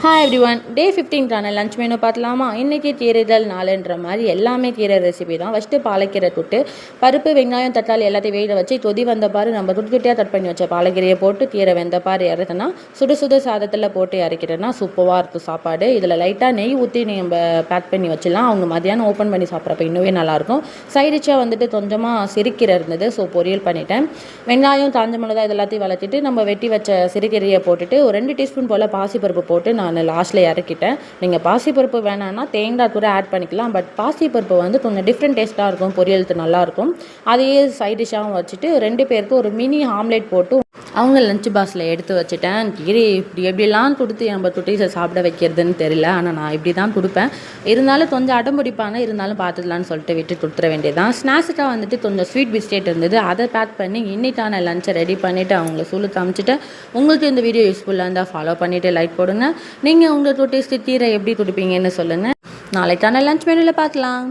Hi every one, டே 15க்கான lunch menu பார்க்கலாமா? இன்றைக்கி கீரைகள் நாளுன்ற மாதிரி எல்லாமே கீரை ரெசிபி தான். ஃபஸ்ட்டு பாலக்கீரை தொட்டு பருப்பு வெங்காயம் தக்காளி எல்லாத்தையும் வேக வச்சு கொதி வந்த பாரு நம்ம குட்டியாக கட் பண்ணி வச்ச பாலக்கீரையை போட்டு கீரை வெந்த பாரு இறக்குனா சுடு சாதத்தில் போட்டு இறக்கிட்டேன்னா சூப்பராக இருக்கும் சாப்பாடு. இதில் லைட்டாக நெய் ஊற்றி நம்ம பேக் பண்ணி வச்சிடலாம். அவங்க மதியானம் ஓப்பன் பண்ணி சாப்பிட்றப்ப இன்னுமே நல்லாயிருக்கும். சைடிச்சாக வந்துட்டு கொஞ்சமாக சிறுக்கீரை இருந்தது, ஸோ பொரியல் பண்ணிட்டேன். வெங்காயம் காஞ்ச மிளகாய் இது எல்லாத்தையும் வளர்த்திட்டு நம்ம வெட்டி வச்ச சிறுகீரையை போட்டுட்டு ஒரு 2 டீஸ்பூன் போல் பாசிப்பருப்பு போட்டு நான் லாஸ்ட்டில் இறக்கிட்டேன். நீங்கள் பாசிப்பருப்பு வேணான்னா தேங்காய் கூட ஆட் பண்ணிக்கலாம். பட் பாசிப்பருப்பு வந்து கொஞ்சம் டிஃப்ரெண்ட் டேஸ்ட்டாக இருக்கும், பொரியலுக்கு நல்லாயிருக்கும். அதையே சைட் டிஷ்ஷாகவும் வச்சுட்டு 2 பேருக்கு ஒரு மினி ஆம்லேட் போட்டு அவங்க லஞ்ச் பாக்ஸில் எடுத்து வச்சுட்டேன். கீரை இப்படி எப்படிலாம் கொடுத்து நம்ம குட்டீஸை சாப்பிட வைக்கிறதுன்னு தெரியல, ஆனால் நான் இப்படி தான் கொடுப்பேன். இருந்தாலும் கொஞ்சம் அடம் பிடிப்பாங்க, இருந்தாலும் பார்த்துக்கலான்னு சொல்லிட்டு விட்டு கொடுத்துட வேண்டியதுதான். ஸ்நாக்ஸுக்காக வந்துட்டு கொஞ்சம் ஸ்வீட் பிஸ்கெட் இருந்தது, அதை பேக் பண்ணி இன்னைக்கான லஞ்சை ரெடி பண்ணிவிட்டு அவங்கள சூழல் காமிச்சிட்டு உங்களுக்கு இந்த வீடியோ யூஸ்ஃபுல்லாக இருந்தால் ஃபாலோ பண்ணிவிட்டு லைக் போடுங்க. நீங்கள் உங்கள் குட்டீஸ்க்கு கீரை எப்படி கொடுப்பீங்கன்னு சொல்லுங்கள். நாளைக்கான லஞ்ச் மெனுவில் பார்க்கலாம்.